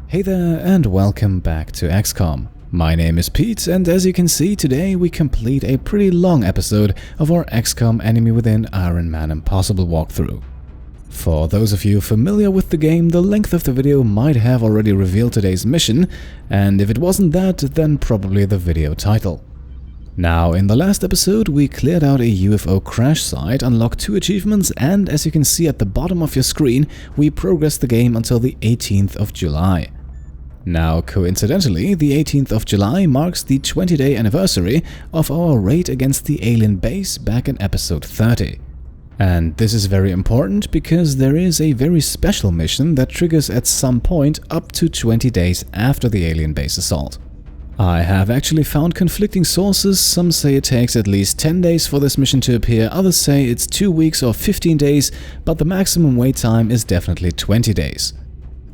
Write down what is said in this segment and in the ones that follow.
Hey there and welcome back to XCOM. My name is Pete, and as you can see, today we complete a pretty long episode of our XCOM Enemy Within Ironman Impossible walkthrough. For those of you familiar with the game, the length of the video might have already revealed today's mission, and if it wasn't that, then probably the video title. Now, in the last episode, we cleared out a UFO crash site, unlocked 2 achievements, and as you can see at the bottom of your screen, we progressed the game until the 18th of July. Now, coincidentally, the 18th of July marks the 20-day anniversary of our raid against the alien base back in episode 30. And this is very important because there is a very special mission that triggers at some point up to 20 days after the alien base assault. I have actually found conflicting sources. Some say it takes at least 10 days for this mission to appear, others say it's 2 weeks or 15 days, but the maximum wait time is definitely 20 days.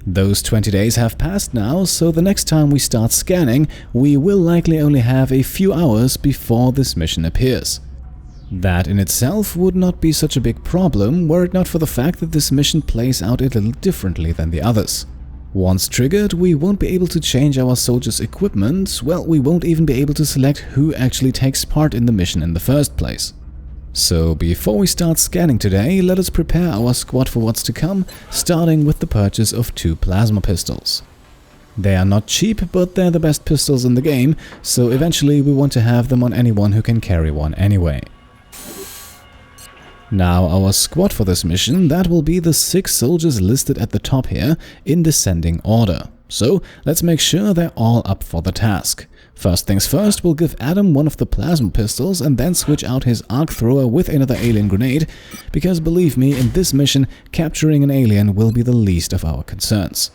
Those 20 days have passed now, so the next time we start scanning, we will likely only have a few hours before this mission appears. That in itself would not be such a big problem were it not for the fact that this mission plays out a little differently than the others. Once triggered, we won't be able to change our soldiers' equipment, well, we won't even be able to select who actually takes part in the mission in the first place. So before we start scanning today, let us prepare our squad for what's to come, starting with the purchase of 2 plasma pistols. They are not cheap, but they're the best pistols in the game, so eventually we want to have them on anyone who can carry one anyway. Now our squad for this mission, that will be the 6 soldiers listed at the top here in descending order. So let's make sure they're all up for the task. First things first, we'll give Adam one of the plasma pistols and then switch out his arc thrower with another alien grenade, because believe me, in this mission, capturing an alien will be the least of our concerns.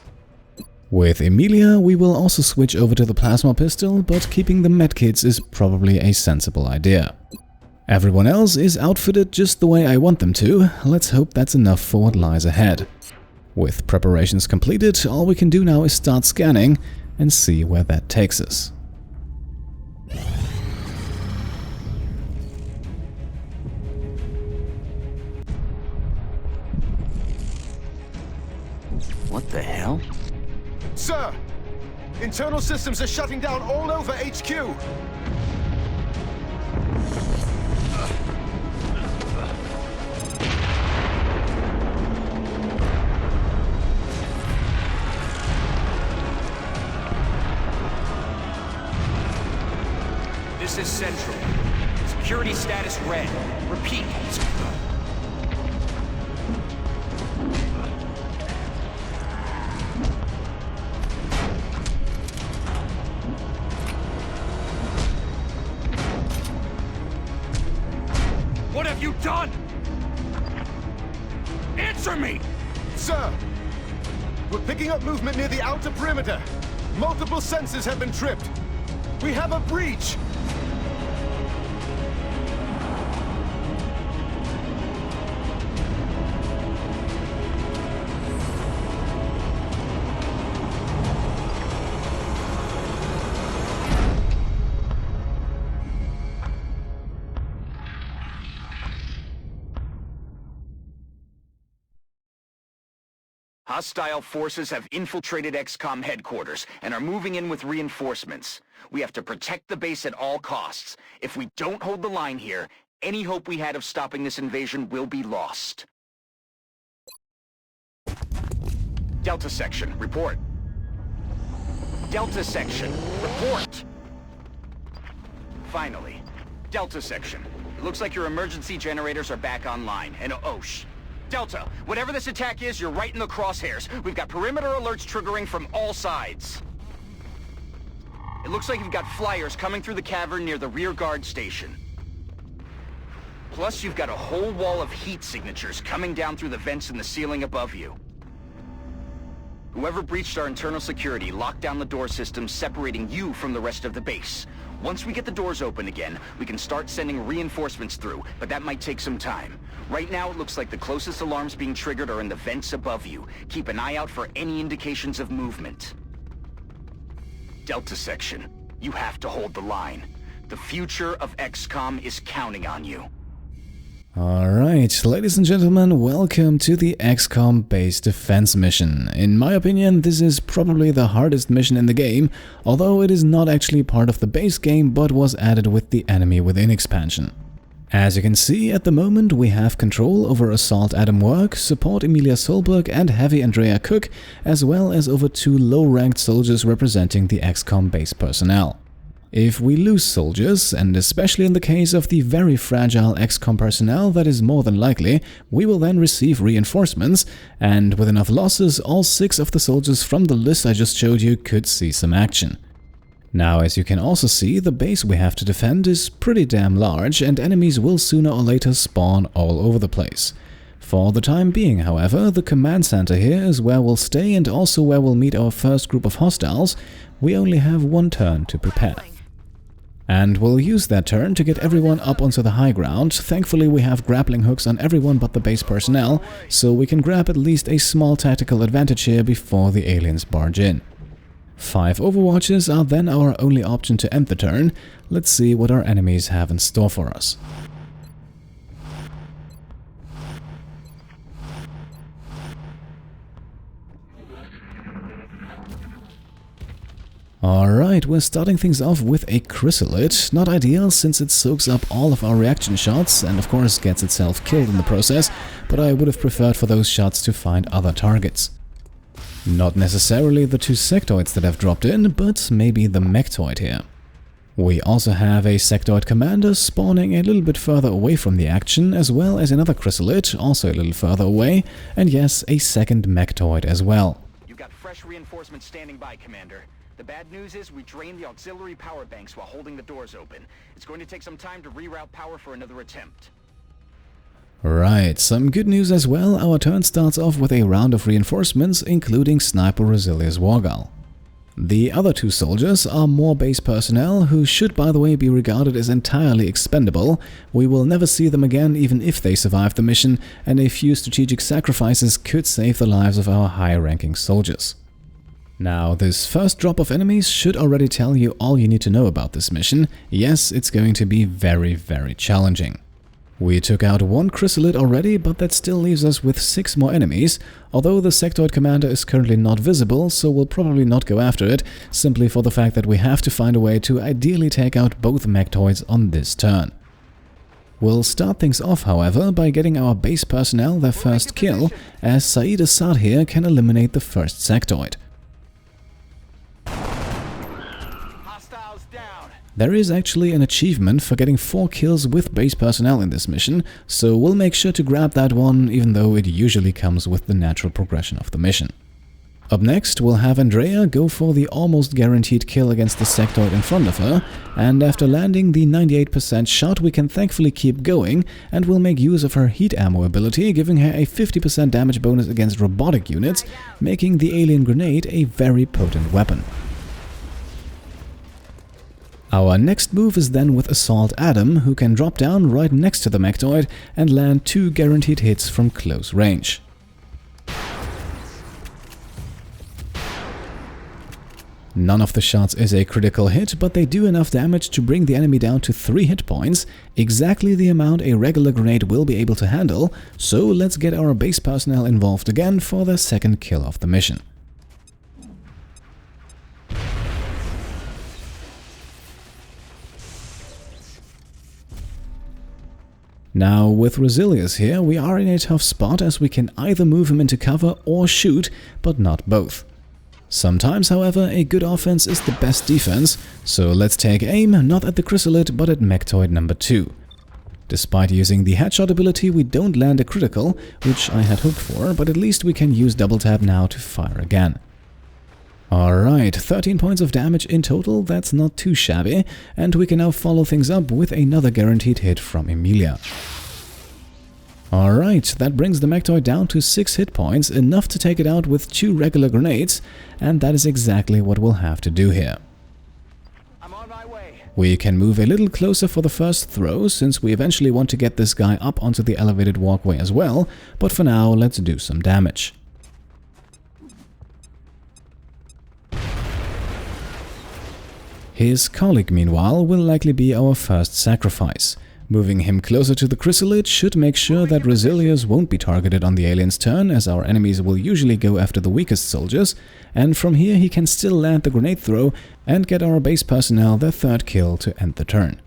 With Emilia, we will also switch over to the plasma pistol, but keeping the medkits is probably a sensible idea. Everyone else is outfitted just the way I want them to. Let's hope that's enough for what lies ahead. With preparations completed, all we can do now is start scanning and see where that takes us. What the hell? Sir! Internal systems are shutting down all over HQ! This is Central. Security status red. Repeat. What have you done? Answer me! Sir! We're picking up movement near the outer perimeter. Multiple sensors have been tripped. We have a breach! Hostile forces have infiltrated XCOM headquarters and are moving in with reinforcements. We have to protect the base at all costs. If we don't hold the line here, any hope we had of stopping this invasion will be lost. Delta Section, report. Delta Section, report! Finally. Delta Section. Looks like your emergency generators are back online, and Delta, whatever this attack is, you're right in the crosshairs. We've got perimeter alerts triggering from all sides. It looks like you've got flyers coming through the cavern near the rearguard station. Plus, you've got a whole wall of heat signatures coming down through the vents in the ceiling above you. Whoever breached our internal security locked down the door system, separating you from the rest of the base. Once we get the doors open again, we can start sending reinforcements through, but that might take some time. Right now, it looks like the closest alarms being triggered are in the vents above you. Keep an eye out for any indications of movement. Delta Section, you have to hold the line. The future of XCOM is counting on you. Alright, ladies and gentlemen, welcome to the XCOM base defense mission. In my opinion, this is probably the hardest mission in the game, although it is not actually part of the base game but was added with the Enemy Within expansion. As you can see, at the moment we have control over Assault Adam Work, Support Emilia Solberg and Heavy Andrea Cook, as well as over 2 low-ranked soldiers representing the XCOM base personnel. If we lose soldiers, and especially in the case of the very fragile XCOM personnel, that is more than likely, we will then receive reinforcements, and with enough losses, all 6 of the soldiers from the list I just showed you could see some action. Now, as you can also see, the base we have to defend is pretty damn large, and enemies will sooner or later spawn all over the place. For the time being, however, the command center here is where we'll stay and also where we'll meet our first group of hostiles. We only have 1 turn to prepare. And we'll use that turn to get everyone up onto the high ground. Thankfully we have grappling hooks on everyone but the base personnel, so we can grab at least a small tactical advantage here before the aliens barge in. 5 overwatches are then our only option to end the turn. Let's see what our enemies have in store for us. Alright, we're starting things off with a chrysalid. Not ideal since it soaks up all of our reaction shots and of course gets itself killed in the process, but I would have preferred for those shots to find other targets. Not necessarily the 2 sectoids that have dropped in, but maybe the mechtoid here. We also have a sectoid commander spawning a little bit further away from the action, as well as another chrysalid, also a little further away, and yes, a second mechtoid as well. You've got fresh reinforcements standing by, Commander. The bad news is we drained the auxiliary power banks while holding the doors open. It's going to take some time to reroute power for another attempt. Right, some good news as well. Our turn starts off with a round of reinforcements, including Sniper Rosilius Wargal. The other 2 soldiers are more base personnel, who should by the way be regarded as entirely expendable. We will never see them again even if they survive the mission, and a few strategic sacrifices could save the lives of our high-ranking soldiers. Now, this first drop of enemies should already tell you all you need to know about this mission. Yes, it's going to be very, very challenging. We took out 1 chrysalid already, but that still leaves us with 6 more enemies, although the sectoid commander is currently not visible, so we'll probably not go after it, simply for the fact that we have to find a way to ideally take out both mechtoids on this turn. We'll start things off, however, by getting our base personnel their first kill, as Saeed Assad here can eliminate the first sectoid. There is actually an achievement for getting 4 kills with base personnel in this mission, so we'll make sure to grab that one, even though it usually comes with the natural progression of the mission. Up next, we'll have Andrea go for the almost guaranteed kill against the sectoid in front of her, and after landing the 98% shot we can thankfully keep going, and we'll make use of her heat ammo ability, giving her a 50% damage bonus against robotic units, making the alien grenade a very potent weapon. Our next move is then with Assault Adam, who can drop down right next to the mechtoid and land 2 guaranteed hits from close range. None of the shots is a critical hit, but they do enough damage to bring the enemy down to 3 hit points, exactly the amount a regular grenade will be able to handle, so let's get our base personnel involved again for the second kill of the mission. Now, with Rosilius here, we are in a tough spot as we can either move him into cover or shoot, but not both. Sometimes, however, a good offense is the best defense, so let's take aim not at the chrysalid but at mechtoid number 2. Despite using the headshot ability, we don't land a critical, which I had hoped for, but at least we can use double tap now to fire again. Alright, 13 points of damage in total, that's not too shabby, and we can now follow things up with another guaranteed hit from Emilia. Alright, that brings the mechtoid down to 6 hit points, enough to take it out with 2 regular grenades, and that is exactly what we'll have to do here. I'm on my way. We can move a little closer for the first throw, since we eventually want to get this guy up onto the elevated walkway as well, but for now let's do some damage. His colleague, meanwhile, will likely be our first sacrifice. Moving him closer to the chrysalid should make sure that Resilius won't be targeted on the alien's turn, as our enemies will usually go after the weakest soldiers, and from here he can still land the grenade throw and get our base personnel their third kill to end the turn.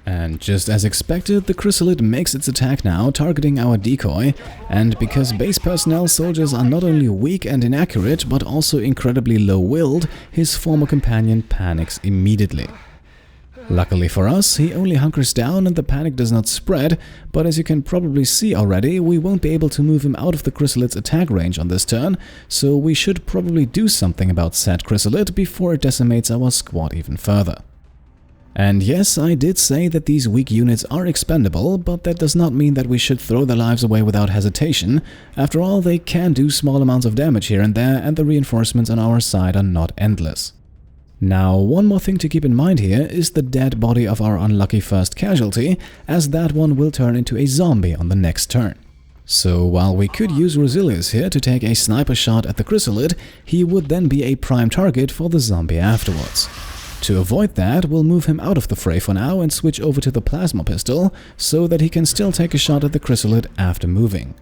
And just as expected, the chrysalid makes its attack now, targeting our decoy, and because base personnel soldiers are not only weak and inaccurate, but also incredibly low-willed, his former companion panics immediately. Luckily for us, he only hunkers down and the panic does not spread, but as you can probably see already, we won't be able to move him out of the chrysalid's attack range on this turn, so we should probably do something about said chrysalid before it decimates our squad even further. And yes, I did say that these weak units are expendable, but that does not mean that we should throw their lives away without hesitation. After all, they can do small amounts of damage here and there, and the reinforcements on our side are not endless. Now, one more thing to keep in mind here is the dead body of our unlucky first casualty, as that one will turn into a zombie on the next turn. So while we could use Resilius here to take a sniper shot at the chrysalid, he would then be a prime target for the zombie afterwards. To avoid that, we'll move him out of the fray for now and switch over to the plasma pistol, so that he can still take a shot at the chrysalid after moving.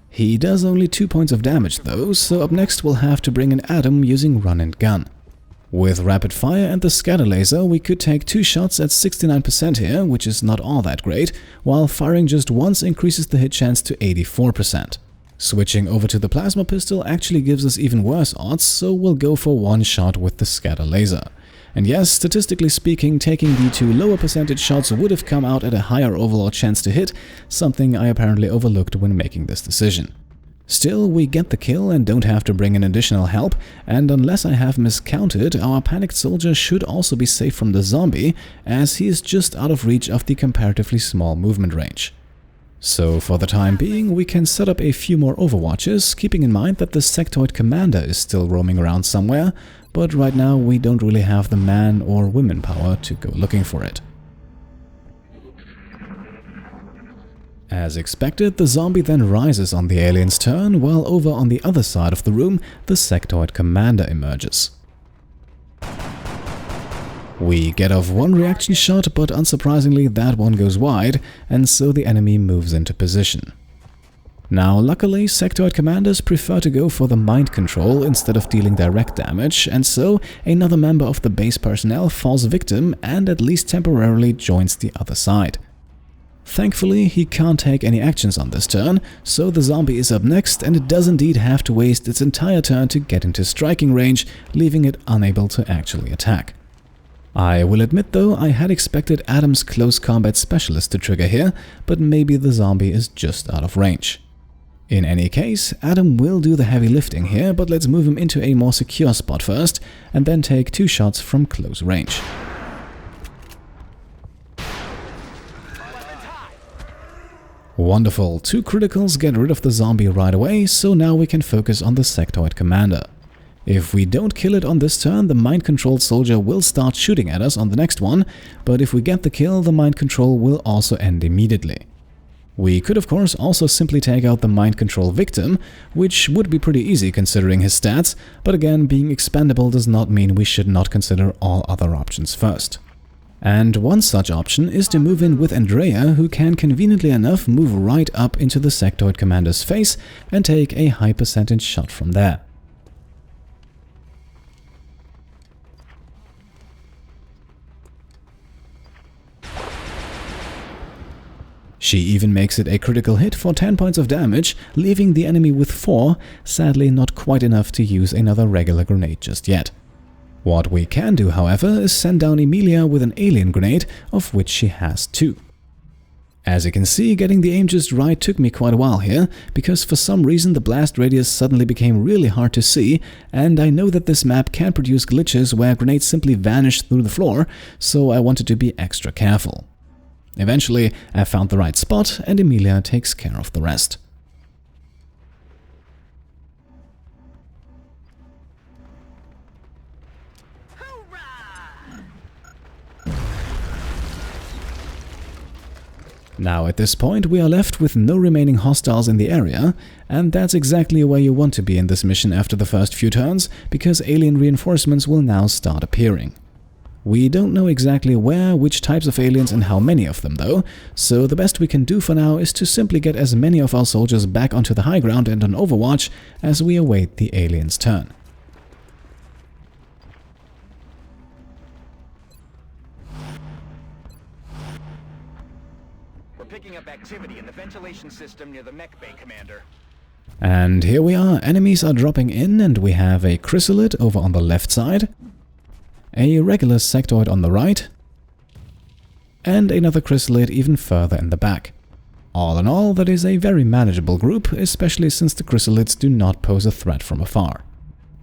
He does only 2 points of damage though, so up next we'll have to bring in Adam using run and gun. With rapid fire and the scatter laser, we could take 2 shots at 69% here, which is not all that great, while firing just once increases the hit chance to 84%. Switching over to the plasma pistol actually gives us even worse odds, so we'll go for 1 shot with the scatter laser. And yes, statistically speaking, taking the 2 lower percentage shots would have come out at a higher overall chance to hit, something I apparently overlooked when making this decision. Still, we get the kill and don't have to bring in additional help, and unless I have miscounted, our panicked soldier should also be safe from the zombie, as he is just out of reach of the comparatively small movement range. So for the time being, we can set up a few more overwatches, keeping in mind that the sectoid commander is still roaming around somewhere, but right now we don't really have the man or women power to go looking for it. As expected, the zombie then rises on the alien's turn, while over on the other side of the room, the sectoid commander emerges. We get off 1 reaction shot, but unsurprisingly that one goes wide, and so the enemy moves into position. Now, luckily, sectoid commanders prefer to go for the mind control instead of dealing direct damage, and so another member of the base personnel falls victim and at least temporarily joins the other side. Thankfully, he can't take any actions on this turn, so the zombie is up next and it does indeed have to waste its entire turn to get into striking range, leaving it unable to actually attack. I will admit though, I had expected Adam's close combat specialist to trigger here, but maybe the zombie is just out of range. In any case, Adam will do the heavy lifting here, but let's move him into a more secure spot first, and then take 2 shots from close range. Wonderful, 2 criticals get rid of the zombie right away, so now we can focus on the sectoid commander. If we don't kill it on this turn, the mind-controlled soldier will start shooting at us on the next one, but if we get the kill, the mind control will also end immediately. We could of course also simply take out the mind control victim, which would be pretty easy considering his stats, but again, being expendable does not mean we should not consider all other options first. And one such option is to move in with Andrea, who can conveniently enough move right up into the sectoid commander's face and take a high percentage shot from there. She even makes it a critical hit for 10 points of damage, leaving the enemy with 4, sadly not quite enough to use another regular grenade just yet. What we can do, however, is send down Emilia with an alien grenade, of which she has 2. As you can see, getting the aim just right took me quite a while here, because for some reason the blast radius suddenly became really hard to see, and I know that this map can produce glitches where grenades simply vanish through the floor, so I wanted to be extra careful. Eventually, I found the right spot, and Emilia takes care of the rest. Now at this point we are left with no remaining hostiles in the area, and that's exactly where you want to be in this mission after the first few turns, because alien reinforcements will now start appearing. We don't know exactly where, which types of aliens and how many of them though, so the best we can do for now is to simply get as many of our soldiers back onto the high ground and on overwatch as we await the aliens' turn. Picking up activity in the ventilation system near the mech bay, Commander. And here we are, enemies are dropping in, and we have a chrysalid over on the left side, a regular sectoid on the right, and another chrysalid even further in the back. All in all, that is a very manageable group, especially since the chrysalids do not pose a threat from afar.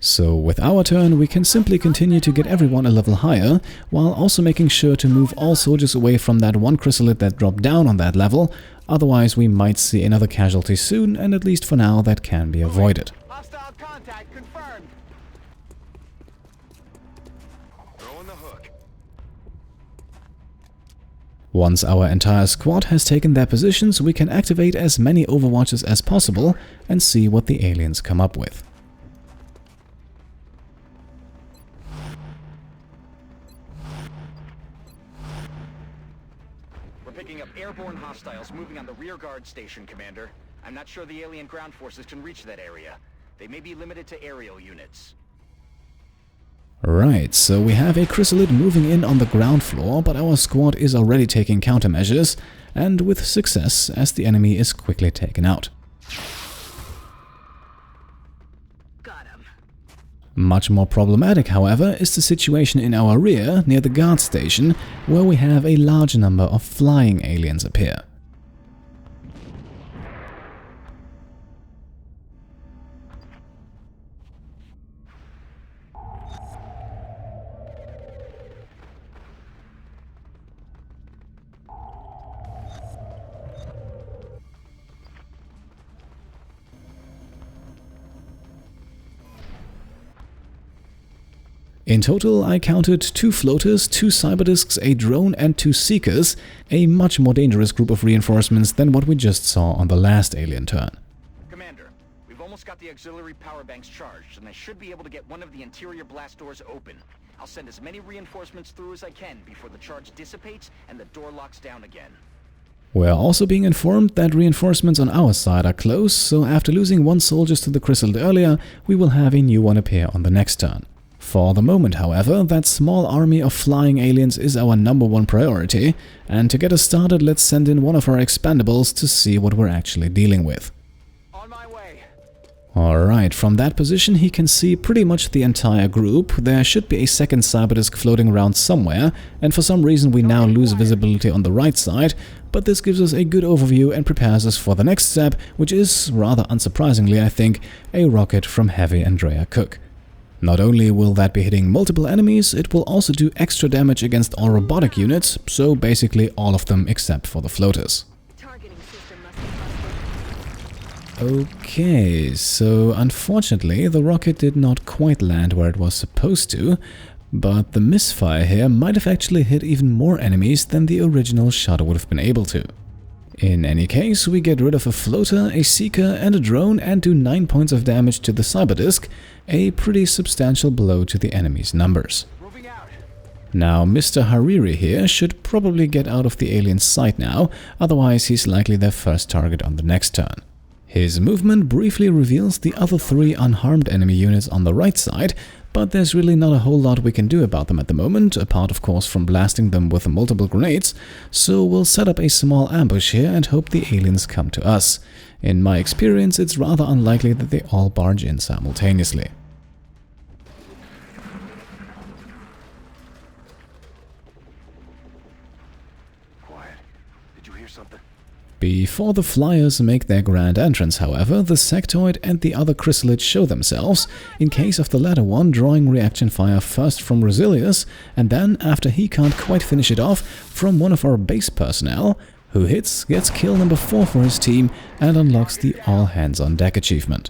So with our turn, we can simply continue to get everyone a level higher, while also making sure to move all soldiers away from that one chrysalid that dropped down on that level, otherwise we might see another casualty soon, and at least for now that can be avoided. Hostile contact confirmed. Throwing the hook. Once our entire squad has taken their positions, we can activate as many overwatches as possible and see what the aliens come up with. Picking up airborne hostiles moving on the rearguard station, Commander. I'm not sure the alien ground forces can reach that area. They may be limited to aerial units. Right, so we have a chrysalid moving in on the ground floor, but our squad is already taking countermeasures, and with success, as the enemy is quickly taken out. Much more problematic, however, is the situation in our rear, near the guard station, where we have a large number of flying aliens appear. In total, I counted 2 floaters, 2 cyberdisks, a drone and 2 seekers, a much more dangerous group of reinforcements than what we just saw on the last alien turn. Commander, we've almost got the auxiliary power banks charged, and I should be able to get one of the interior blast doors open. I'll send as many reinforcements through as I can before the charge dissipates and the door locks down again. We're also being informed that reinforcements on our side are close, so after losing 1 soldier to the chrysalid earlier, we will have a new one appear on the next turn. For the moment, however, that small army of flying aliens is our #1 priority, and to get us started, let's send in one of our expandables to see what we're actually dealing with. On my way. Alright, from that position he can see pretty much the entire group. There should be a second cyberdisk floating around somewhere, and for some reason we now lose visibility on the right side, but this gives us a good overview and prepares us for the next step, which is, rather unsurprisingly I think, a rocket from Heavy Andrea Cook. Not only will that be hitting multiple enemies, it will also do extra damage against all robotic units, so basically all of them except for the floaters. Okay, so unfortunately the rocket did not quite land where it was supposed to, but the misfire here might have actually hit even more enemies than the original shot would have been able to. In any case, we get rid of a floater, a seeker and a drone and do 9 points of damage to the cyberdisk, a pretty substantial blow to the enemy's numbers. Now, Mr. Hariri here should probably get out of the alien's sight now, otherwise he's likely their first target on the next turn. His movement briefly reveals the other 3 unharmed enemy units on the right side, but there's really not a whole lot we can do about them at the moment, apart of course from blasting them with multiple grenades, so we'll set up a small ambush here and hope the aliens come to us. In my experience, it's rather unlikely that they all barge in simultaneously. Quiet. Did you hear something? Before the flyers make their grand entrance, however, the sectoid and the other chrysalids show themselves, in case of the latter one drawing reaction fire first from Resilius, and then, after he can't quite finish it off, from one of our base personnel, who hits, gets kill number 4 for his team, and unlocks the All Hands on Deck achievement.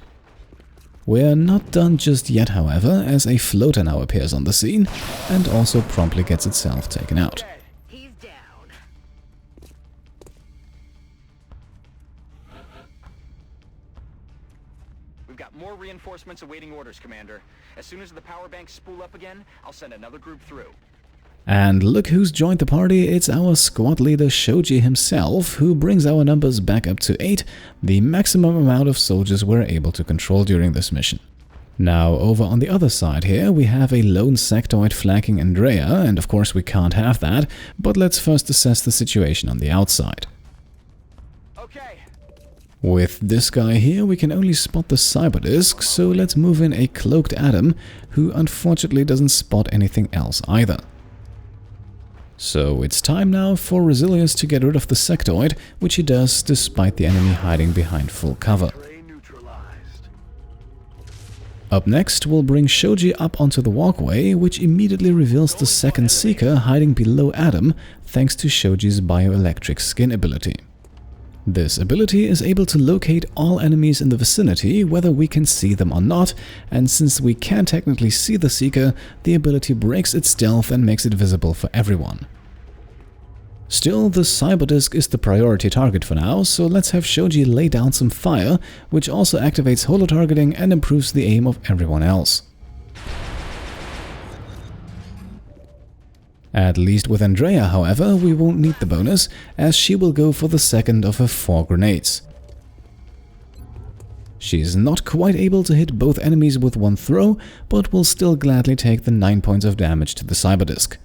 We're not done just yet, however, as a floater now appears on the scene, and also promptly gets itself taken out. We've got more reinforcements awaiting orders, Commander. As soon as the power banks spool up again, I'll send another group through. And look who's joined the party, it's our squad leader Shoji himself, who brings our numbers back up to 8, the maximum amount of soldiers we're able to control during this mission. Now, over on the other side here, we have a lone sectoid flanking Andrea, and of course we can't have that, but let's first assess the situation on the outside. Okay. With this guy here, we can only spot the cyberdisk, so let's move in a cloaked Adam, who unfortunately doesn't spot anything else either. So it's time now for Resilius to get rid of the sectoid, which he does despite the enemy hiding behind full cover. Up next, we'll bring Shoji up onto the walkway, which immediately reveals the second Seeker hiding below Adam, thanks to Shoji's bioelectric skin ability. This ability is able to locate all enemies in the vicinity, whether we can see them or not, and since we can technically see the Seeker, the ability breaks its stealth and makes it visible for everyone. Still, the cyberdisk is the priority target for now, so let's have Shoji lay down some fire, which also activates holo-targeting and improves the aim of everyone else. At least with Andrea, however, we won't need the bonus, as she will go for the second of her 4 grenades. She's not quite able to hit both enemies with one throw, but will still gladly take the 9 points of damage to the cyberdisk.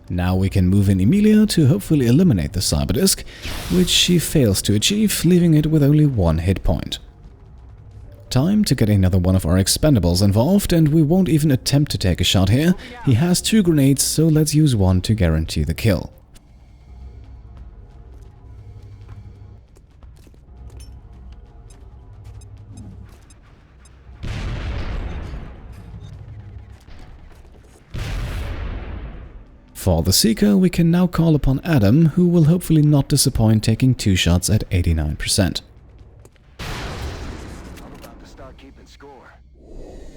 Now we can move in Emilia to hopefully eliminate the cyberdisk, which she fails to achieve, leaving it with only 1 hit point. Time to get another one of our expendables involved, and we won't even attempt to take a shot here. He has 2 grenades, so let's use one to guarantee the kill. For the Seeker, we can now call upon Adam, who will hopefully not disappoint, taking 2 shots at 89%.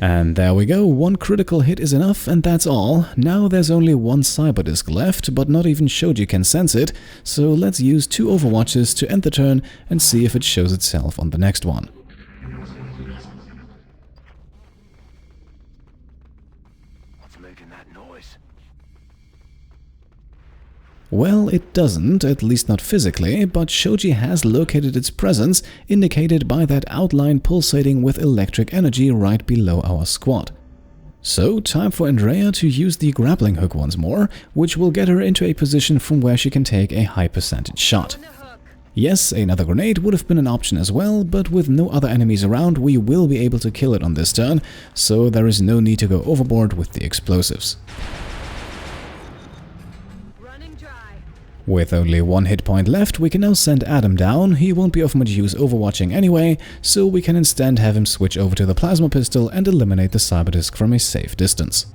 And there we go, 1 critical hit is enough, and that's all. Now there's only 1 cyberdisk left, but not even Shoji can sense it, so let's use 2 overwatches to end the turn and see if it shows itself on the next one. What's making that noise? Well, it doesn't, at least not physically, but Shoji has located its presence, indicated by that outline pulsating with electric energy right below our squad. So, time for Andrea to use the grappling hook once more, which will get her into a position from where she can take a high percentage shot. Yes, another grenade would have been an option as well, but with no other enemies around, we will be able to kill it on this turn, so there is no need to go overboard with the explosives. With only 1 hit point left, we can now send Adam down. He won't be of much use overwatching anyway, so we can instead have him switch over to the plasma pistol and eliminate the cyberdisk from a safe distance.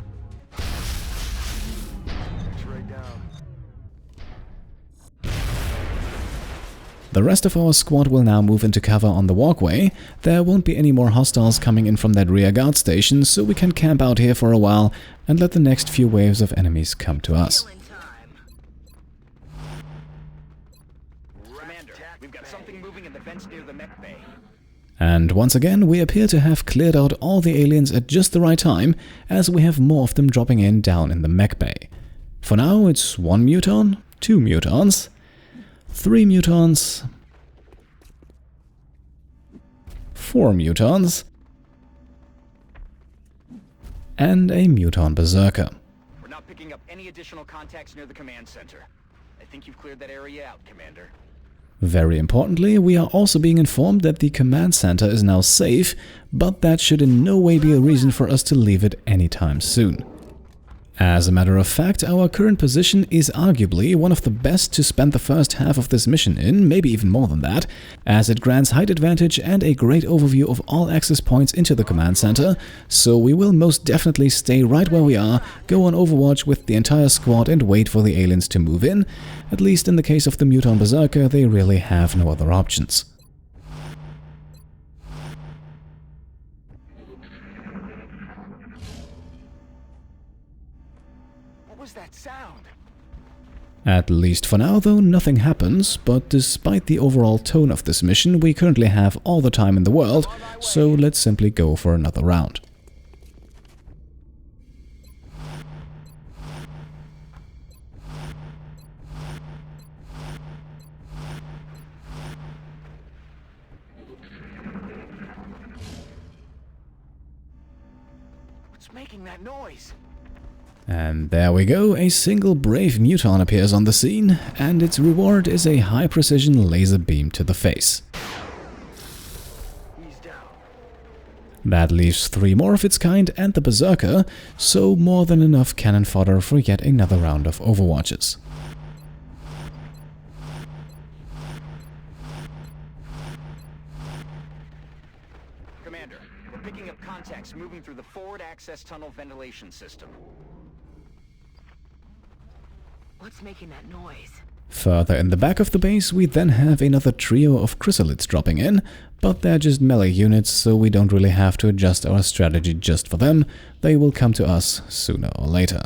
The rest of our squad will now move into cover on the walkway. There won't be any more hostiles coming in from that rearguard station, so we can camp out here for a while and let the next few waves of enemies come to us. We've got something moving in the vents near the mech bay. And once again, we appear to have cleared out all the aliens at just the right time, as we have more of them dropping in down in the mech bay. For now, it's 1 mutant, 2 mutants, 3 mutants, 4 mutants, and a mutant berserker. We're not picking up any additional contacts near the command center. I think you've cleared that area out, Commander. Very importantly, we are also being informed that the command center is now safe, but that should in no way be a reason for us to leave it anytime soon. As a matter of fact, our current position is arguably one of the best to spend the first half of this mission in, maybe even more than that, as it grants height advantage and a great overview of all access points into the command center, so we will most definitely stay right where we are, go on Overwatch with the entire squad and wait for the aliens to move in. At least in the case of the mutant berserker, they really have no other options. was that sound? At least for now, though, nothing happens, but despite the overall tone of this mission, we currently have all the time in the world, so let's simply go for another round. What's making that noise? And there we go, a single brave mutant appears on the scene, and its reward is a high-precision laser beam to the face. He's down. That leaves 3 more of its kind and the Berserker, so more than enough cannon fodder for yet another round of overwatches. Commander, we're picking up contacts moving through the forward access tunnel ventilation system. What's making that noise? Further in the back of the base, we then have another trio of chrysalids dropping in, but they're just melee units, so we don't really have to adjust our strategy just for them. They will come to us sooner or later.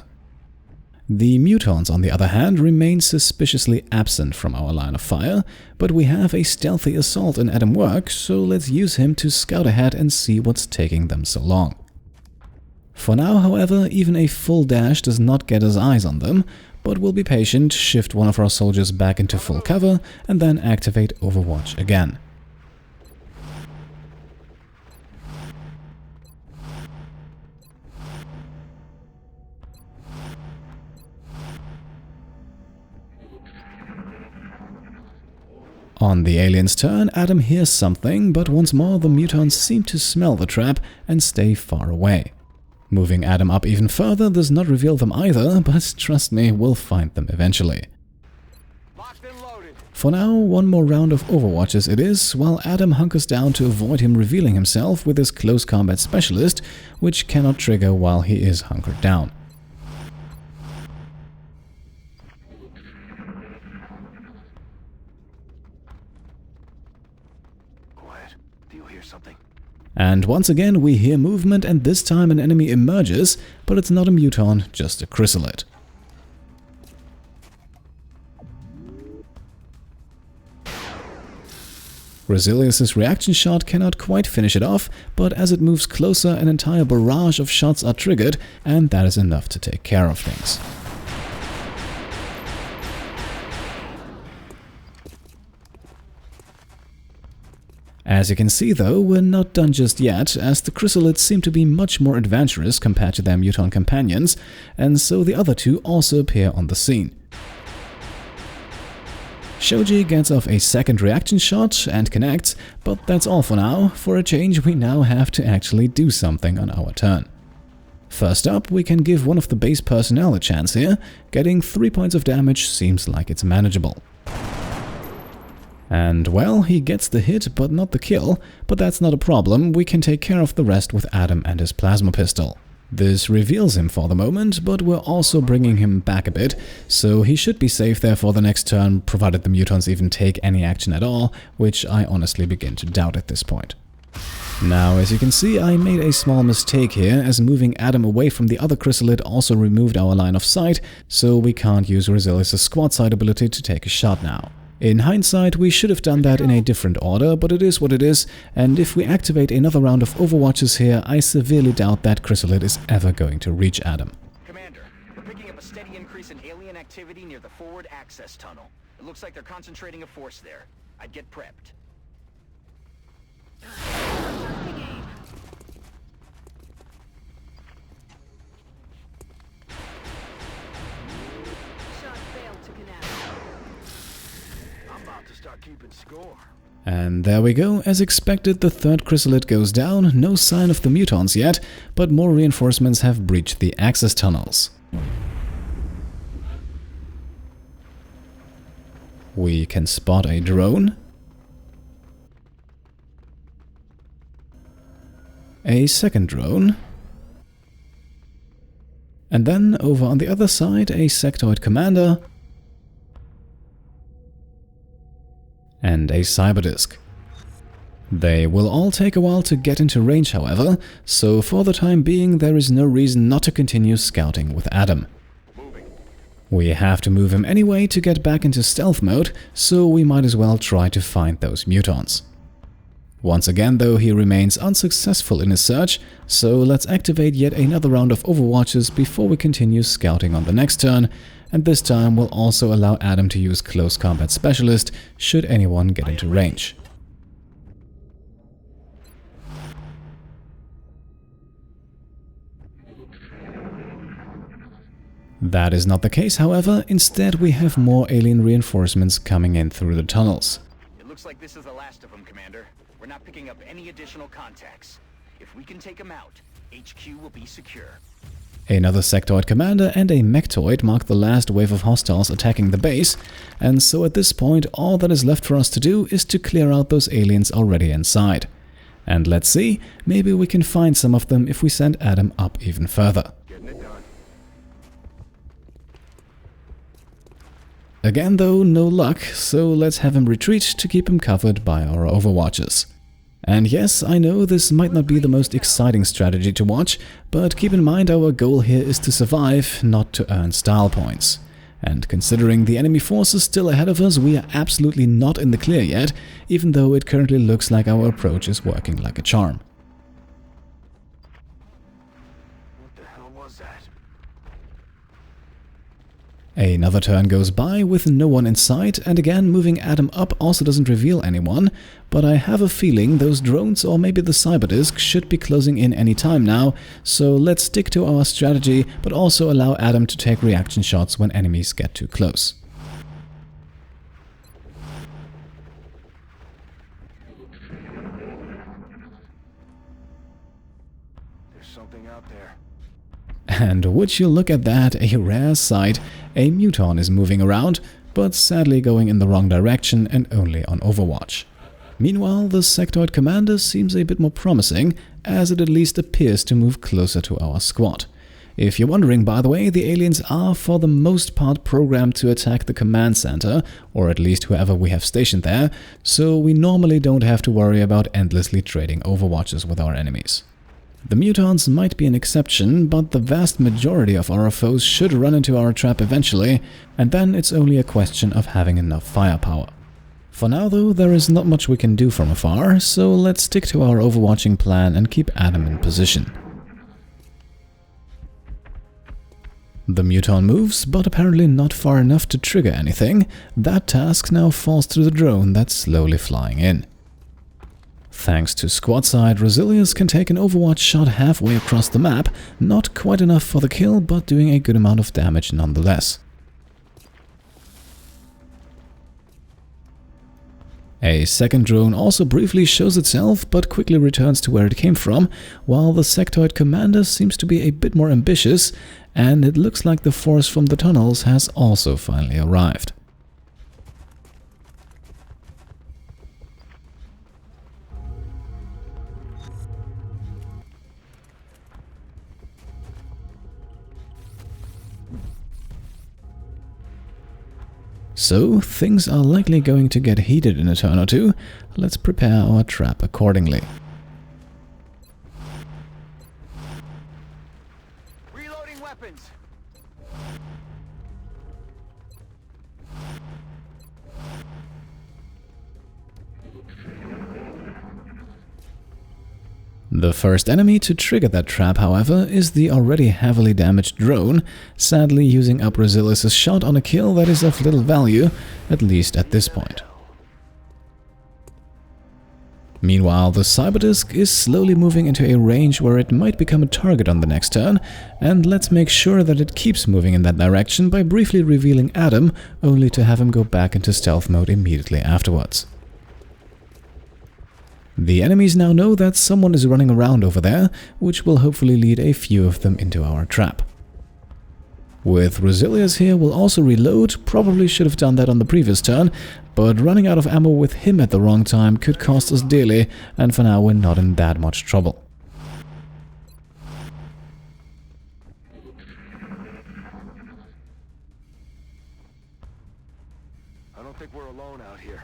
The mutants, on the other hand, remain suspiciously absent from our line of fire, but we have a stealthy assault in Adam work, so let's use him to scout ahead and see what's taking them so long. For now, however, even a full dash does not get us eyes on them, but we'll be patient, shift one of our soldiers back into full cover, and then activate Overwatch again. On the alien's turn, Adam hears something, but once more the mutants seem to smell the trap and stay far away. Moving Adam up even further does not reveal them either, but trust me, we'll find them eventually. Locked and loaded. For now, one more round of Overwatches it is, while Adam hunkers down to avoid him revealing himself with his close combat specialist, which cannot trigger while he is hunkered down. Quiet. Do you hear something? And once again we hear movement, and this time an enemy emerges, but it's not a mutant, just a chrysalid. Resilius's reaction shot cannot quite finish it off, but as it moves closer an entire barrage of shots are triggered, and that is enough to take care of things. As you can see though, we're not done just yet, as the chrysalids seem to be much more adventurous compared to their mutant companions, and so the other two also appear on the scene. Shoji gets off a second reaction shot and connects, but that's all for now. For a change, we now have to actually do something on our turn. First up, we can give one of the base personnel a chance here. Getting 3 points of damage seems like it's manageable. And well, he gets the hit but not the kill, but that's not a problem, we can take care of the rest with Adam and his plasma pistol. This reveals him for the moment, but we're also bringing him back a bit, so he should be safe there for the next turn, provided the mutants even take any action at all, which I honestly begin to doubt at this point. Now, as you can see, I made a small mistake here, as moving Adam away from the other chrysalid also removed our line of sight, so we can't use Resilius' squad side ability to take a shot now. In hindsight, we should have done that in a different order, but it is what it is, and if we activate another round of Overwatches here, I severely doubt that chrysalid is ever going to reach Adam. Commander, we're picking up a steady increase in alien activity near the forward access tunnel. It looks like they're concentrating a force there. I'd get prepped. Shot failed to connect. I'm about to start keeping score. And there we go, as expected the third chrysalid goes down, no sign of the mutants yet, but more reinforcements have breached the access tunnels. We can spot a drone, a second drone, and then over on the other side a sectoid commander, and a cyberdisk. They will all take a while to get into range, however, so for the time being there is no reason not to continue scouting with Adam. Moving. We have to move him anyway to get back into stealth mode, so we might as well try to find those mutants. Once again though, he remains unsuccessful in his search, so let's activate yet another round of overwatches before we continue scouting on the next turn, and this time we'll also allow Adam to use Close Combat Specialist should anyone get into range. That is not the case, however. Instead, we have more alien reinforcements coming in through the tunnels. It looks like this is the last of them, Commander. We're not picking up any additional contacts. If we can take them out, HQ will be secure. Another sectoid commander and a mechtoid mark the last wave of hostiles attacking the base, and so at this point all that is left for us to do is to clear out those aliens already inside. And let's see, maybe we can find some of them if we send Adam up even further. Again though, no luck, so let's have him retreat to keep him covered by our overwatches. And yes, I know this might not be the most exciting strategy to watch, but keep in mind our goal here is to survive, not to earn style points. And considering the enemy forces still ahead of us, we are absolutely not in the clear yet, even though it currently looks like our approach is working like a charm. What the hell was that? Another turn goes by with no one in sight, and again moving Adam up also doesn't reveal anyone, but I have a feeling those drones or maybe the cyberdisks should be closing in any time now, so let's stick to our strategy but also allow Adam to take reaction shots when enemies get too close. There's something out there. And would you look at that, a rare sight, a mutant is moving around, but sadly going in the wrong direction and only on Overwatch. Meanwhile, the sectoid commander seems a bit more promising, as it at least appears to move closer to our squad. If you're wondering, by the way, the aliens are for the most part programmed to attack the command center, or at least whoever we have stationed there, so we normally don't have to worry about endlessly trading overwatches with our enemies. The mutants might be an exception, but the vast majority of our foes should run into our trap eventually, and then it's only a question of having enough firepower. For now though, there is not much we can do from afar, so let's stick to our overwatching plan and keep Adam in position. The mutant moves, but apparently not far enough to trigger anything. That task now falls to the drone that's slowly flying in. Thanks to squad side, Resilius can take an overwatch shot halfway across the map, not quite enough for the kill, but doing a good amount of damage nonetheless. A second drone also briefly shows itself, but quickly returns to where it came from, while the sectoid commander seems to be a bit more ambitious, and it looks like the force from the tunnels has also finally arrived. So, things are likely going to get heated in a turn or two. Let's prepare our trap accordingly. Reloading weapons. The first enemy to trigger that trap, however, is the already heavily damaged drone, sadly using up Resilius' shot on a kill that is of little value, at least at this point. Meanwhile, the cyberdisk is slowly moving into a range where it might become a target on the next turn, and let's make sure that it keeps moving in that direction by briefly revealing Adam, only to have him go back into stealth mode immediately afterwards. The enemies now know that someone is running around over there, which will hopefully lead a few of them into our trap. With Resilius here, we'll also reload, probably should have done that on the previous turn, but running out of ammo with him at the wrong time could cost us dearly, and for now we're not in that much trouble. I don't think we're alone out here.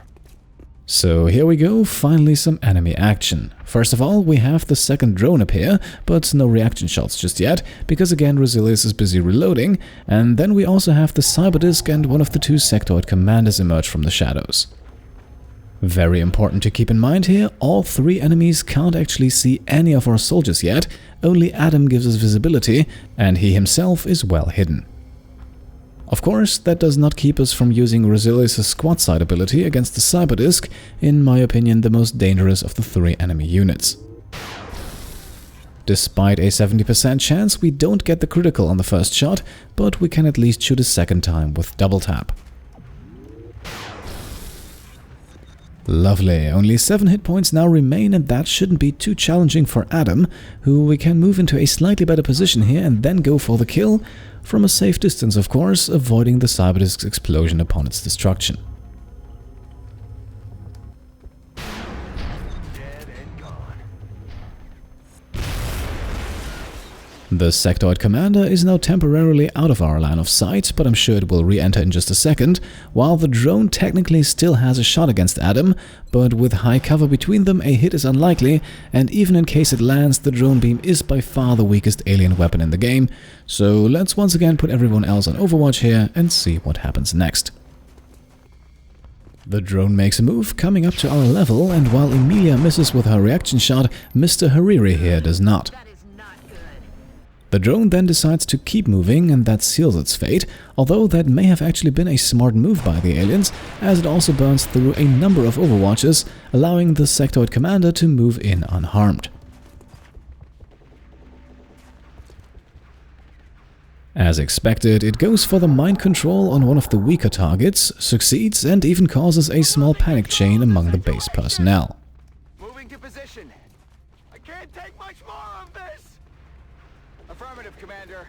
So here we go, finally some enemy action. First of all, we have the second drone appear, but no reaction shots just yet, because again Resilius is busy reloading, and then we also have the cyberdisk and one of the two sectoid commanders emerge from the shadows. Very important to keep in mind here, all three enemies can't actually see any of our soldiers yet, only Adam gives us visibility, and he himself is well hidden. Of course, that does not keep us from using Resilius' squad side ability against the cyberdisk, in my opinion the most dangerous of the three enemy units. Despite a 70% chance, we don't get the critical on the first shot, but we can at least shoot a second time with double tap. Lovely, only 7 hit points now remain, and that shouldn't be too challenging for Adam, who we can move into a slightly better position here and then go for the kill, from a safe distance of course, avoiding the cyberdisk's explosion upon its destruction. The sectoid commander is now temporarily out of our line of sight, but I'm sure it will re-enter in just a second, while the drone technically still has a shot against Adam, but with high cover between them a hit is unlikely, and even in case it lands, the drone beam is by far the weakest alien weapon in the game, so let's once again put everyone else on overwatch here and see what happens next. The drone makes a move, coming up to our level, and while Emilia misses with her reaction shot, Mr. Hariri here does not. The drone then decides to keep moving, and that seals its fate, although that may have actually been a smart move by the aliens, as it also burns through a number of overwatches, allowing the sectoid commander to move in unharmed. As expected, it goes for the mind control on one of the weaker targets, succeeds, and even causes a small panic chain among the base personnel. Moving to position. I can't take much more of this. Affirmative, Commander.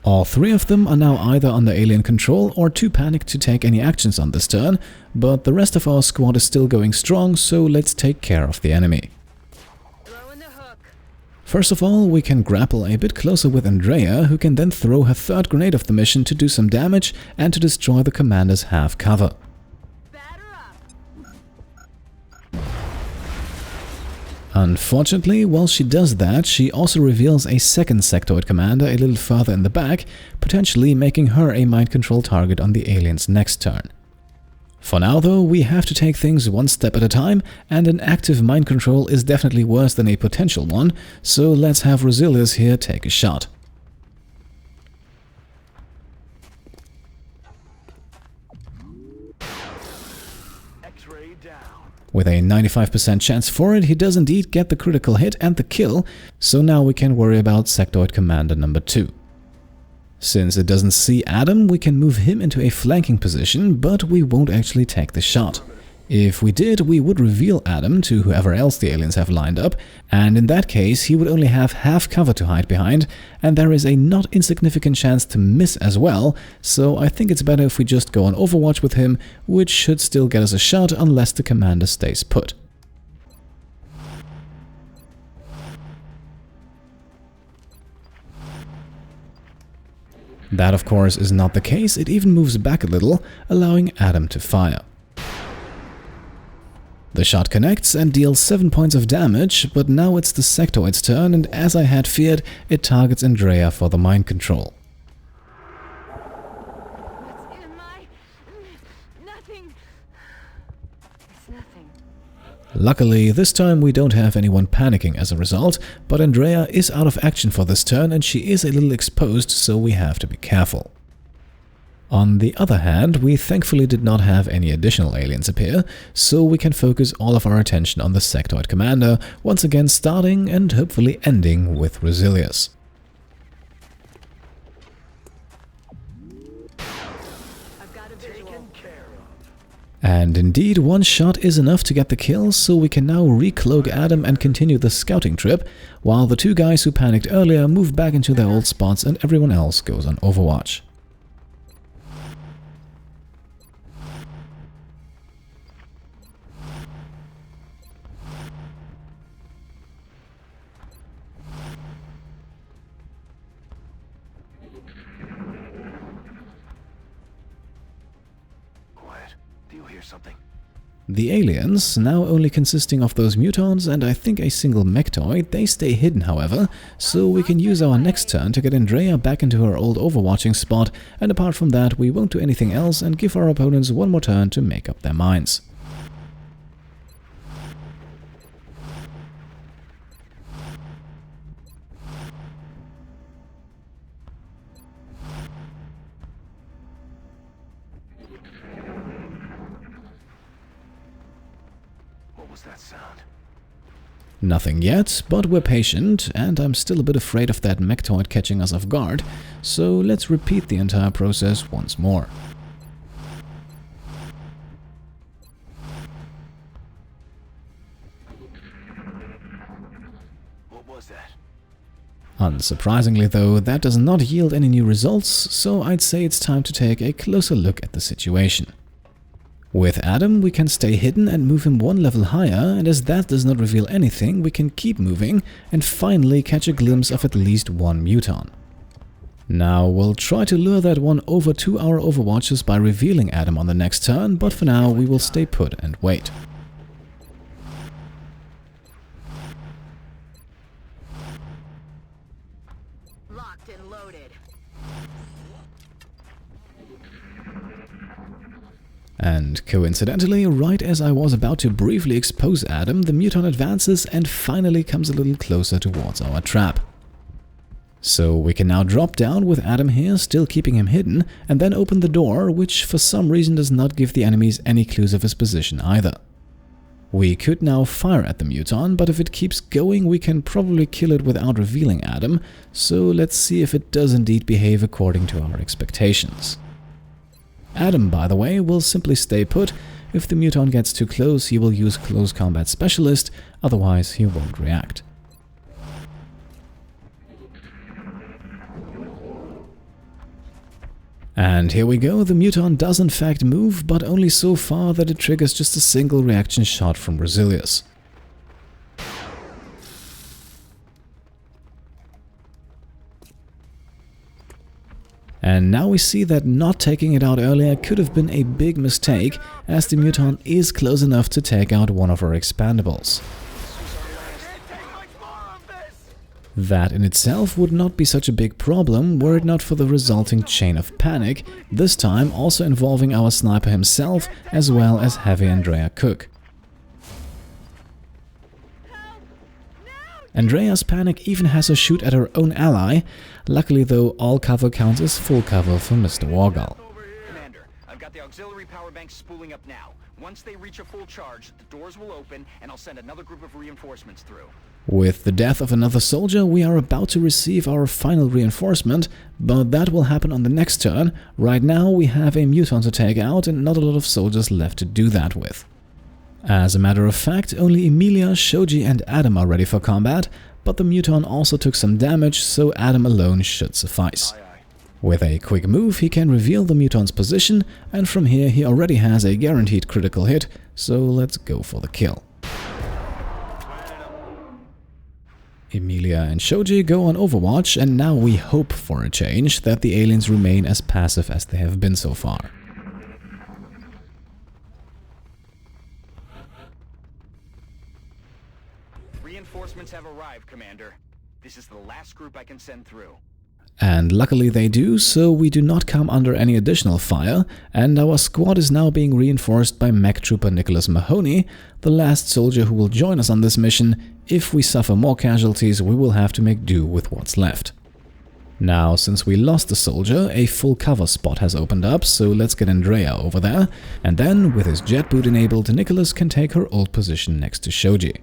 All three of them are now either under alien control or too panicked to take any actions on this turn, but the rest of our squad is still going strong, so let's take care of the enemy. Throwing the hook. First of all, we can grapple a bit closer with Andrea, who can then throw her third grenade of the mission to do some damage and to destroy the commander's half cover. Unfortunately, while she does that, she also reveals a second sectoid commander a little further in the back, potentially making her a mind control target on the alien's next turn. For now though, we have to take things one step at a time, and an active mind control is definitely worse than a potential one, so let's have Resilius here take a shot. With a 95% chance for it, he does indeed get the critical hit and the kill, so now we can worry about sectoid commander number 2. Since it doesn't see Adam, we can move him into a flanking position, but we won't actually take the shot. If we did, we would reveal Adam to whoever else the aliens have lined up, and in that case he would only have half cover to hide behind, and there is a not insignificant chance to miss as well, so I think it's better if we just go on overwatch with him, which should still get us a shot unless the commander stays put. That of course is not the case, it even moves back a little, allowing Adam to fire. The shot connects and deals 7 points of damage, but now it's the sectoid's turn, and as I had feared, it targets Andrea for the mind control. What's in my... Nothing. It's nothing. Luckily, this time we don't have anyone panicking as a result, but Andrea is out of action for this turn and she is a little exposed, so we have to be careful. On the other hand, we thankfully did not have any additional aliens appear, so we can focus all of our attention on the sectoid commander, once again starting and hopefully ending with Resilius. I've got a visual. And indeed, one shot is enough to get the kill, so we can now recloak Adam and continue the scouting trip, while the two guys who panicked earlier move back into their old spots and everyone else goes on overwatch. Quiet. Do you hear something? The aliens, now only consisting of those mutants and I think a single mechtoid, they stay hidden however, so we can use our next turn to get Andrea back into her old overwatching spot, and apart from that we won't do anything else and give our opponents one more turn to make up their minds. That sound. Nothing yet, but we're patient, and I'm still a bit afraid of that mechtoid catching us off guard, so let's repeat the entire process once more. What was that? Unsurprisingly though, that does not yield any new results, so I'd say it's time to take a closer look at the situation. With Adam, we can stay hidden and move him one level higher, and as that does not reveal anything, we can keep moving and finally catch a glimpse of at least one mutant. Now, we'll try to lure that one over to our overwatches by revealing Adam on the next turn, but for now we will stay put and wait. Locked and loaded. And coincidentally, right as I was about to briefly expose Adam, the mutant advances and finally comes a little closer towards our trap. So we can now drop down with Adam here, still keeping him hidden, and then open the door, which for some reason does not give the enemies any clues of his position either. We could now fire at the mutant, but if it keeps going we can probably kill it without revealing Adam, so let's see if it does indeed behave according to our expectations. Adam, by the way, will simply stay put. If the mutant gets too close, he will use Close Combat Specialist, otherwise he won't react. And here we go, the mutant does in fact move, but only so far that it triggers just a single reaction shot from Brasilius. And now we see that not taking it out earlier could have been a big mistake, as the mutant is close enough to take out one of our expandables. That in itself would not be such a big problem were it not for the resulting chain of panic, this time also involving our sniper himself as well as Heavy Andrea Cook. Andrea's panic even has her shoot at her own ally. Luckily though, all cover counts as full cover for Mr. Wargal. Commander, I've got the auxiliary power banks spooling up now. Once they reach a full charge, the doors will open and I'll send another group of reinforcements through. With the death of another soldier, we are about to receive our final reinforcement, but that will happen on the next turn. Right now we have a mutant to take out and not a lot of soldiers left to do that with. As a matter of fact, only Emilia, Shoji and Adam are ready for combat, but the mutant also took some damage, so Adam alone should suffice. With a quick move, he can reveal the mutant's position, and from here he already has a guaranteed critical hit, so let's go for the kill. Emilia and Shoji go on Overwatch, and now we hope for a change, that the aliens remain as passive as they have been so far. Reinforcements have arrived, Commander. This is the last group I can send through. And luckily they do, so we do not come under any additional fire, and our squad is now being reinforced by Mech Trooper Nicholas Mahoney, the last soldier who will join us on this mission. If we suffer more casualties, we will have to make do with what's left. Now, since we lost the soldier, a full cover spot has opened up, so let's get Andrea over there, and then, with his jet boot enabled, Nicholas can take her old position next to Shoji.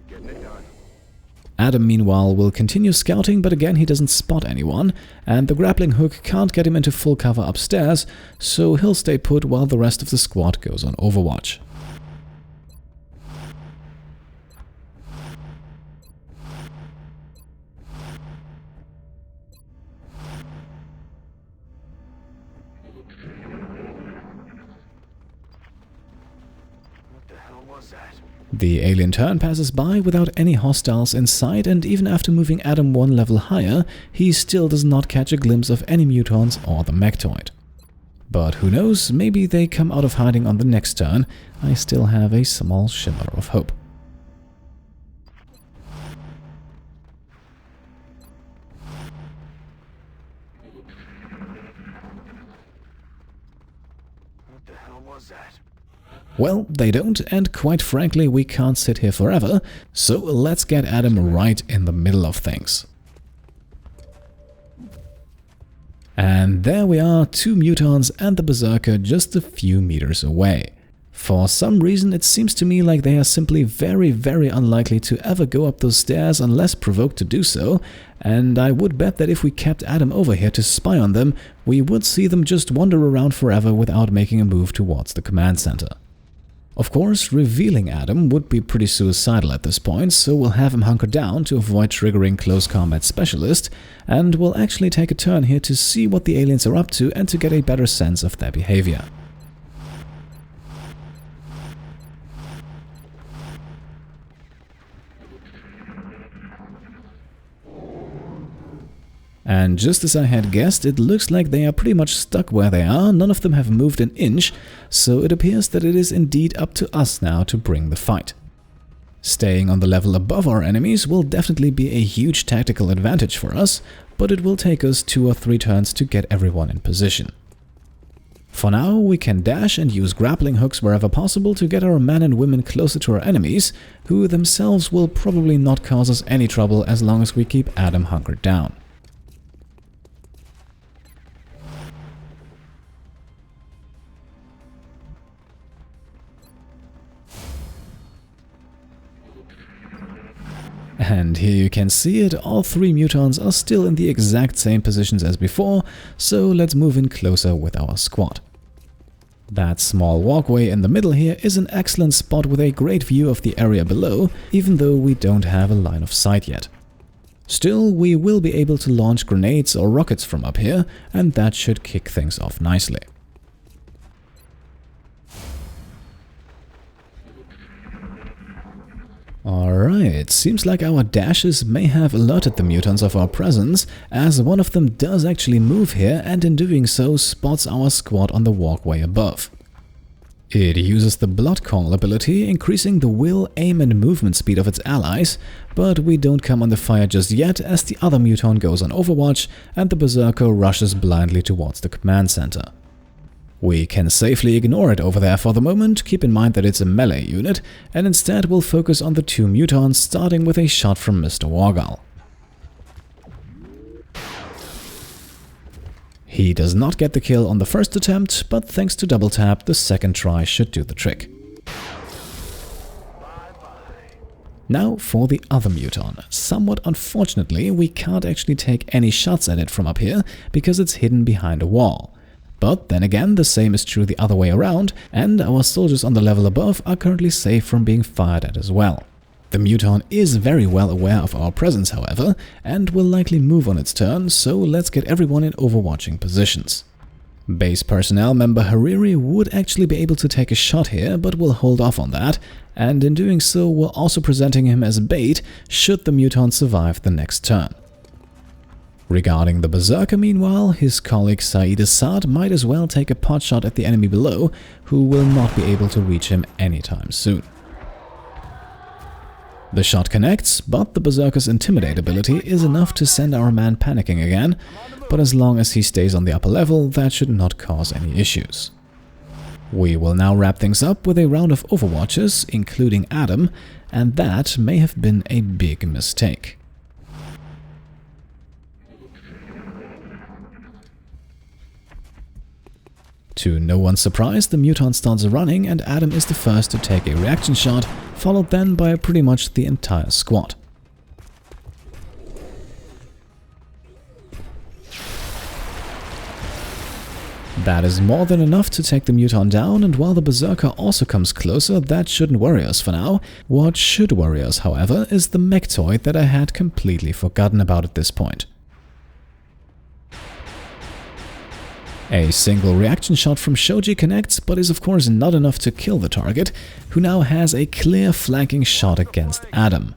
Adam, meanwhile, will continue scouting, but again he doesn't spot anyone, and the grappling hook can't get him into full cover upstairs, so he'll stay put while the rest of the squad goes on Overwatch. What the hell was that? The alien turn passes by without any hostiles in sight, and even after moving Adam one level higher, he still does not catch a glimpse of any mutants or the mechtoid. But who knows, maybe they come out of hiding on the next turn. I still have a small shimmer of hope. What the hell was that? Well, they don't, and quite frankly, we can't sit here forever, so let's get Adam right in the middle of things. And there we are, 2 mutants and the berserker just a few meters away. For some reason, it seems to me like they are simply very unlikely to ever go up those stairs unless provoked to do so, and I would bet that if we kept Adam over here to spy on them, we would see them just wander around forever without making a move towards the command center. Of course, revealing Adam would be pretty suicidal at this point, so we'll have him hunker down to avoid triggering Close Combat Specialist, and we'll actually take a turn here to see what the aliens are up to and to get a better sense of their behavior. And just as I had guessed, it looks like they are pretty much stuck where they are. None of them have moved an inch, so it appears that it is indeed up to us now to bring the fight. Staying on the level above our enemies will definitely be a huge tactical advantage for us, but it will take us 2 or 3 turns to get everyone in position. For now, we can dash and use grappling hooks wherever possible to get our men and women closer to our enemies, who themselves will probably not cause us any trouble as long as we keep Adam hunkered down. And here you can see it, all 3 mutants are still in the exact same positions as before, so let's move in closer with our squad. That small walkway in the middle here is an excellent spot with a great view of the area below, even though we don't have a line of sight yet. Still, we will be able to launch grenades or rockets from up here, and that should kick things off nicely. Alright, seems like our dashes may have alerted the mutants of our presence, as one of them does actually move here and in doing so spots our squad on the walkway above. It uses the Blood Call ability, increasing the will, aim and movement speed of its allies, but we don't come under fire just yet as the other mutant goes on overwatch and the berserker rushes blindly towards the command center. We can safely ignore it over there for the moment, keep in mind that it's a melee unit, and instead we'll focus on the 2 mutants, starting with a shot from Mr. Wargal. He does not get the kill on the first attempt, but thanks to double tap, the second try should do the trick. Now for the other mutant. Somewhat unfortunately, we can't actually take any shots at it from up here, because it's hidden behind a wall. But then again, the same is true the other way around, and our soldiers on the level above are currently safe from being fired at as well. The mutant is very well aware of our presence, however, and will likely move on its turn, so let's get everyone in overwatching positions. Base personnel member Hariri would actually be able to take a shot here, but we'll hold off on that, and in doing so we're also presenting him as bait should the mutant survive the next turn. Regarding the berserker, meanwhile, his colleague Saeed Assad might as well take a pot shot at the enemy below, who will not be able to reach him anytime soon. The shot connects, but the berserker's intimidate ability is enough to send our man panicking again, but as long as he stays on the upper level, that should not cause any issues. We will now wrap things up with a round of overwatches, including Adam, and that may have been a big mistake. To no one's surprise, the mutant starts running and Adam is the first to take a reaction shot, followed then by pretty much the entire squad. That is more than enough to take the mutant down, and while the berserker also comes closer, that shouldn't worry us for now. What should worry us, however, is the mech toy that I had completely forgotten about at this point. A single reaction shot from Shoji connects, but is of course not enough to kill the target, who now has a clear flanking shot against Adam.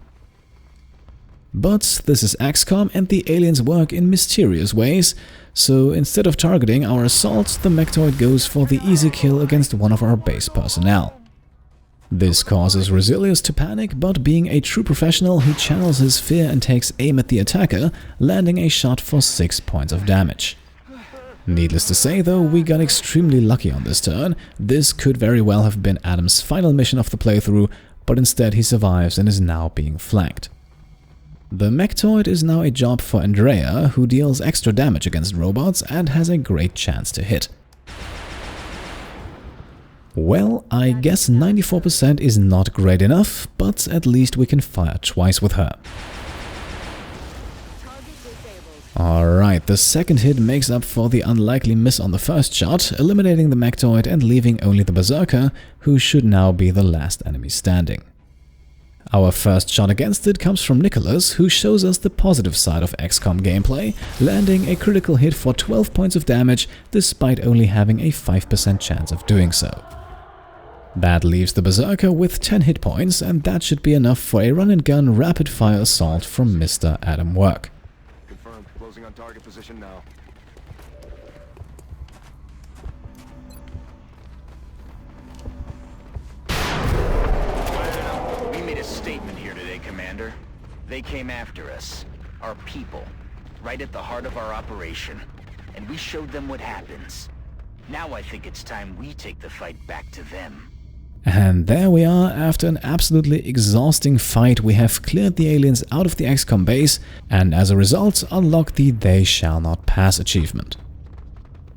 But this is XCOM and the aliens work in mysterious ways, so instead of targeting our assault, the mechtoid goes for the easy kill against one of our base personnel. This causes Resilius to panic, but being a true professional, he channels his fear and takes aim at the attacker, landing a shot for 6 points of damage. Needless to say though, we got extremely lucky on this turn. This could very well have been Adam's final mission of the playthrough, but instead he survives and is now being flanked. The mechtoid is now a job for Andrea, who deals extra damage against robots and has a great chance to hit. Well, I guess 94% is not great enough, but at least we can fire twice with her. Alright, the second hit makes up for the unlikely miss on the first shot, eliminating the mechtoid and leaving only the berserker, who should now be the last enemy standing. Our first shot against it comes from Nicholas, who shows us the positive side of XCOM gameplay, landing a critical hit for 12 points of damage despite only having a 5% chance of doing so. That leaves the berserker with 10 hit points, and that should be enough for a run-and-gun rapid-fire assault from Mr. Adam Work. Confirmed. Closing on target position now. We made a statement here today, Commander. They came after us. Our people. Right at the heart of our operation. And we showed them what happens. Now I think it's time we take the fight back to them. And there we are. After an absolutely exhausting fight, we have cleared the aliens out of the XCOM base and as a result unlocked the They Shall Not Pass achievement.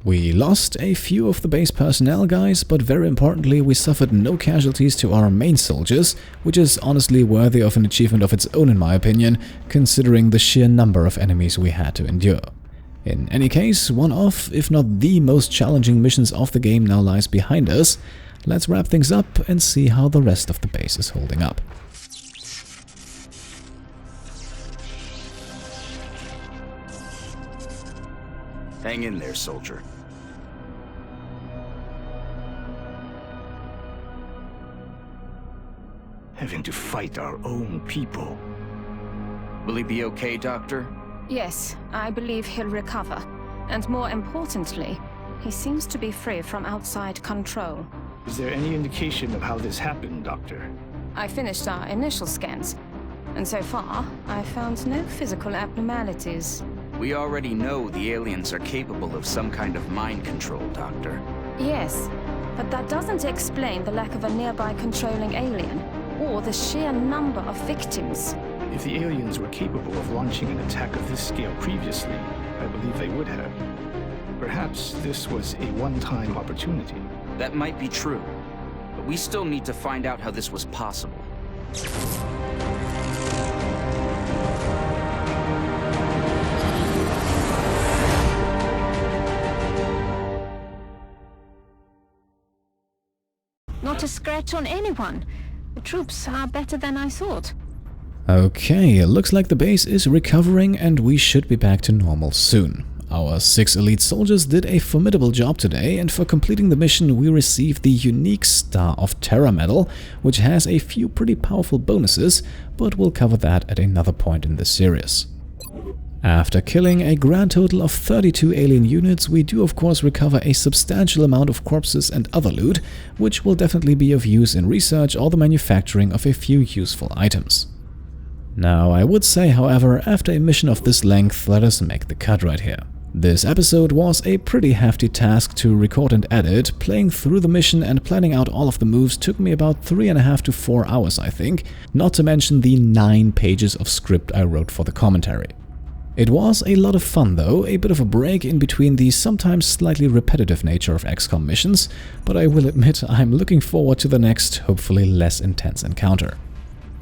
We lost a few of the base personnel guys, but very importantly we suffered no casualties to our main soldiers, which is honestly worthy of an achievement of its own in my opinion, considering the sheer number of enemies we had to endure. In any case, one of, if not the most challenging missions of the game now lies behind us. Let's wrap things up and see how the rest of the base is holding up. Hang in there, soldier. Having to fight our own people. Will he be okay, Doctor? Yes, I believe he'll recover. And more importantly, he seems to be free from outside control. Is there any indication of how this happened, Doctor? I finished our initial scans, and so far, I've found no physical abnormalities. We already know the aliens are capable of some kind of mind control, Doctor. Yes, but that doesn't explain the lack of a nearby controlling alien, or the sheer number of victims. If the aliens were capable of launching an attack of this scale previously, I believe they would have. Perhaps this was a one-time opportunity. That might be true, but we still need to find out how this was possible. Not a scratch on anyone. The troops are better than I thought. Okay, it looks like the base is recovering and we should be back to normal soon. Our 6 elite soldiers did a formidable job today, and for completing the mission we received the unique Star of Terror medal, which has a few pretty powerful bonuses, but we'll cover that at another point in this series. After killing a grand total of 32 alien units, we do of course recover a substantial amount of corpses and other loot, which will definitely be of use in research or the manufacturing of a few useful items. Now, I would say, however, after a mission of this length, let us make the cut right here. This episode was a pretty hefty task to record and edit. Playing through the mission and planning out all of the moves took me about 3.5 to 4 hours, I think, not to mention the 9 pages of script I wrote for the commentary. It was a lot of fun though, a bit of a break in between the sometimes slightly repetitive nature of XCOM missions, but I will admit I'm looking forward to the next, hopefully less intense encounter.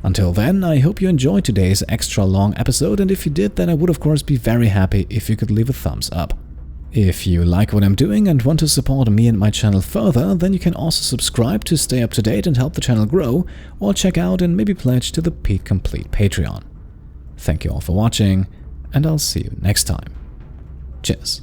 Until then, I hope you enjoyed today's extra long episode, and if you did, then I would of course be very happy if you could leave a thumbs up. If you like what I'm doing and want to support me and my channel further, then you can also subscribe to stay up to date and help the channel grow, or check out and maybe pledge to the Pete Complete Patreon. Thank you all for watching, and I'll see you next time. Cheers.